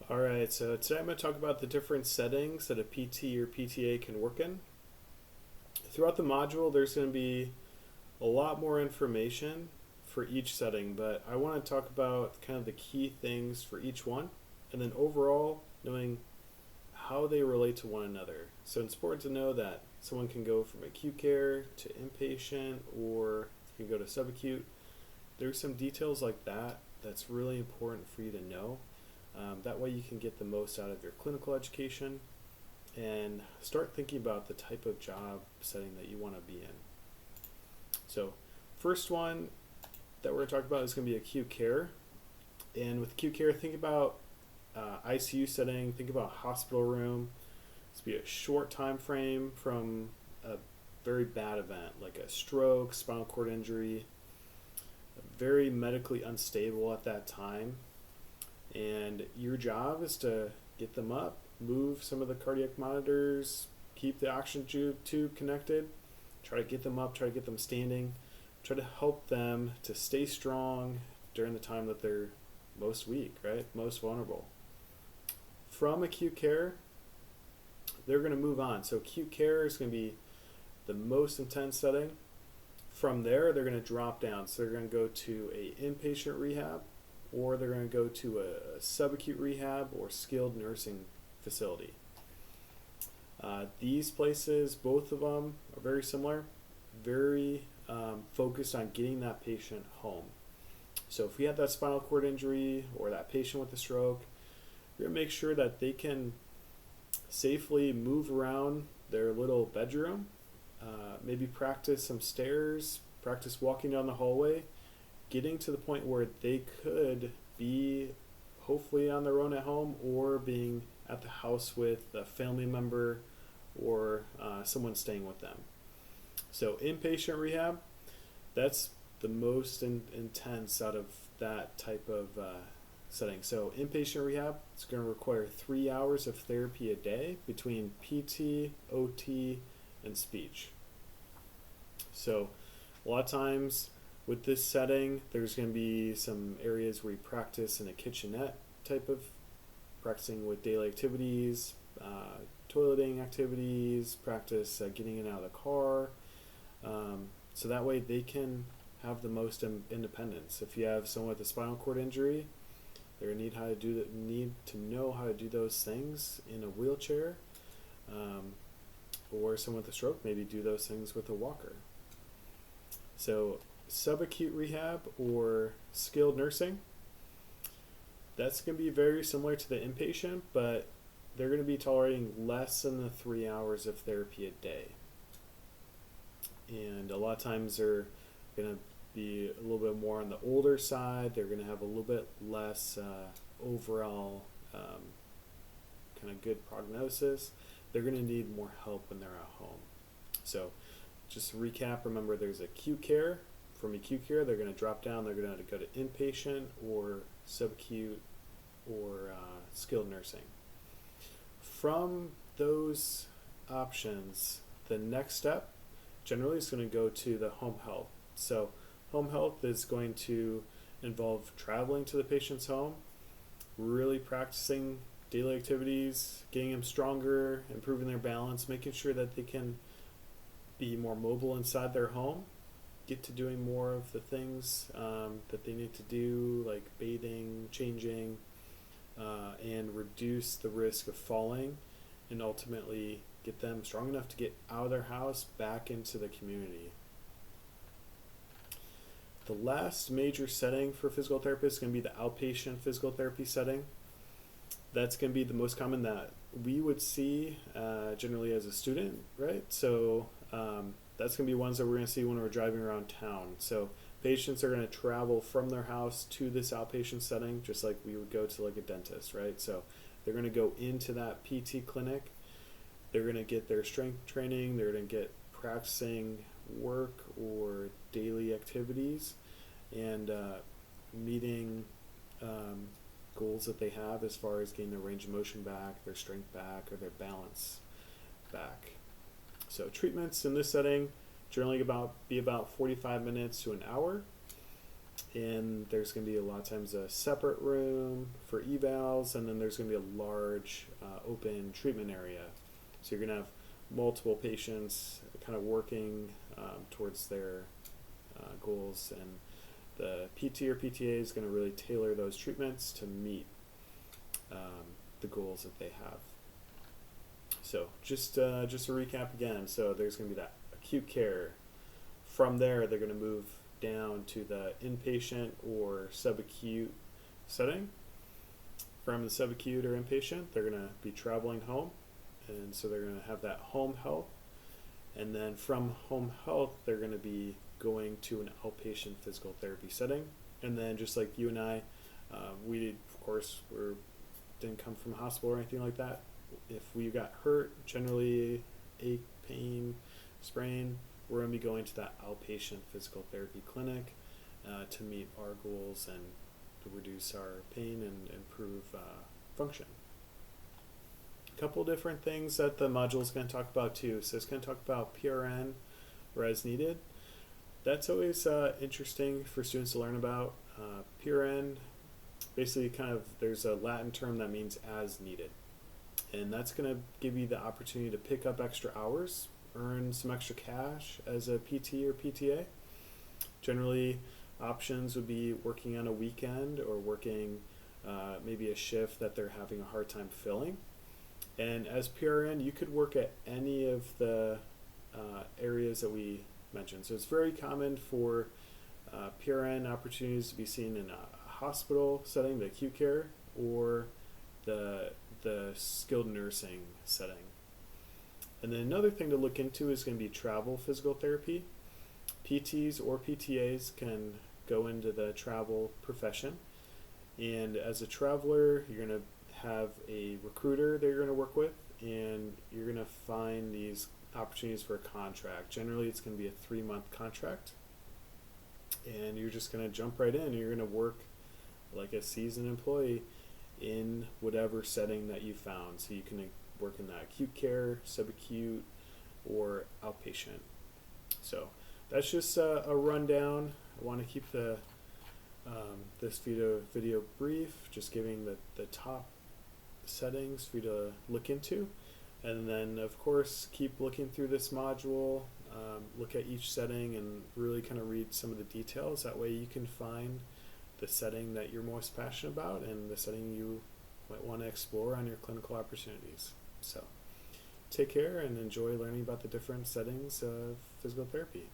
All right, so today I'm going to talk about the different settings that a PT or PTA can work in. Throughout the module, there's going to be a lot more information for each setting, but I want to talk about kind of the key things for each one, and then overall, knowing how they relate to one another. So it's important to know that someone can go from acute care to inpatient or can go to subacute. There's some details like that that's really important for you to know. That way you can get the most out of your clinical education and start thinking about the type of job setting that you want to be in. So first one that we're going to talk about is going to be acute care. And with acute care, think about ICU setting, think about hospital room. This will be a short time frame from a very bad event like a stroke, spinal cord injury, very medically unstable at that time. And your job is to get them up, move some of the cardiac monitors, keep the oxygen tube connected, try to get them up, try to get them standing, try to help them to stay strong during the time that they're most weak, right? Most vulnerable. From acute care, they're going to move on. So acute care is going to be the most intense setting. From there, they're going to drop down. So they're going to go to a inpatient rehab, or they're going to go to a subacute rehab or skilled nursing facility. These places, both of them, are very similar, very focused on getting that patient home. So if we have that spinal cord injury or that patient with a stroke, we're going to make sure that they can safely move around their little bedroom, maybe practice some stairs, practice walking down the hallway, getting to the point where they could be hopefully on their own at home or being at the house with a family member or someone staying with them. So inpatient rehab, that's the most intense out of that type of setting. So inpatient rehab, it's going to require 3 hours of therapy a day between PT, OT, and speech. So a lot of times with this setting, there's going to be some areas where you practice in a kitchenette type of practicing with daily activities, toileting activities, practice getting in and out of the car. So that way they can have the most independence. If you have someone with a spinal cord injury, they're going to need to know how to do those things in a wheelchair, or someone with a stroke maybe do those things with a walker. So subacute rehab or skilled nursing, that's going to be very similar to the inpatient, but they're going to be tolerating less than the 3 hours of therapy a day. And a lot of times they're going to be a little bit more on the older side. They're going to have a little bit less overall kind of good prognosis. They're going to need more help when they're at home. So just to recap, remember there's acute care. From acute care, they're going to drop down. They're going to go to inpatient or subacute or skilled nursing. From those options, the next step generally is going to go to the home health. So home health is going to involve traveling to the patient's home, really practicing daily activities, getting them stronger, improving their balance, making sure that they can be more mobile inside their home, get to doing more of the things that they need to do, like bathing, changing, and reduce the risk of falling, and ultimately get them strong enough to get out of their house back into the community. The last major setting for physical therapists is going to be the outpatient physical therapy setting. That's going to be the most common that we would see generally as a student, right? So that's going to be ones that we're going to see when we're driving around town. So patients are going to travel from their house to this outpatient setting, just like we would go to like a dentist, right? So they're going to go into that PT clinic. They're going to get their strength training. They're going to get practicing work or daily activities and meeting goals that they have as far as getting their range of motion back, their strength back, or their balance back. So treatments in this setting generally be about 45 minutes to an hour. and there's going to be a lot of times a separate room for evals, and then there's going to be a large open treatment area. So you're going to have multiple patients kind of working towards their goals, and the PT or PTA is going to really tailor those treatments to meet the goals that they have. So just to recap again, so there's going to be that acute care. From there, they're going to move down to the inpatient or subacute setting. From the subacute or inpatient, they're going to be traveling home, and so they're going to have that home health. And then from home health, they're going to be going to an outpatient physical therapy setting. And then just like you and I, we of course didn't come from a hospital or anything like that. If we got hurt, generally ache, pain, sprain, we're going to be going to that outpatient physical therapy clinic to meet our goals and to reduce our pain and improve function. A couple different things that the module is going to talk about too. So it's going to talk about PRN or as needed. That's always interesting for students to learn about. PRN, basically there's a Latin term that means as needed. And that's going to give you the opportunity to pick up extra hours, earn some extra cash as a PT or PTA. Generally, options would be working on a weekend or working maybe a shift that they're having a hard time filling. And as PRN, you could work at any of the areas that we mentioned. So it's very common for PRN opportunities to be seen in a hospital setting, the acute care, or the skilled nursing setting. And then another thing to look into is going to be travel physical therapy. PTs or PTAs can go into the travel profession. And as a traveler, you're going to have a recruiter that you're going to work with, and you're going to find these opportunities for a contract. Generally, it's going to be a 3-month contract. And you're just going to jump right in. You're going to work like a seasoned employee in whatever setting that you found. So you can work in that acute care, subacute, or outpatient. So that's just a rundown. I want to keep the this video brief, just giving the top settings for you to look into. And then, of course, keep looking through this module, look at each setting, and really kind of read some of the details. That way you can find the setting that you're most passionate about and the setting you might want to explore on your clinical opportunities. So take care and enjoy learning about the different settings of physical therapy.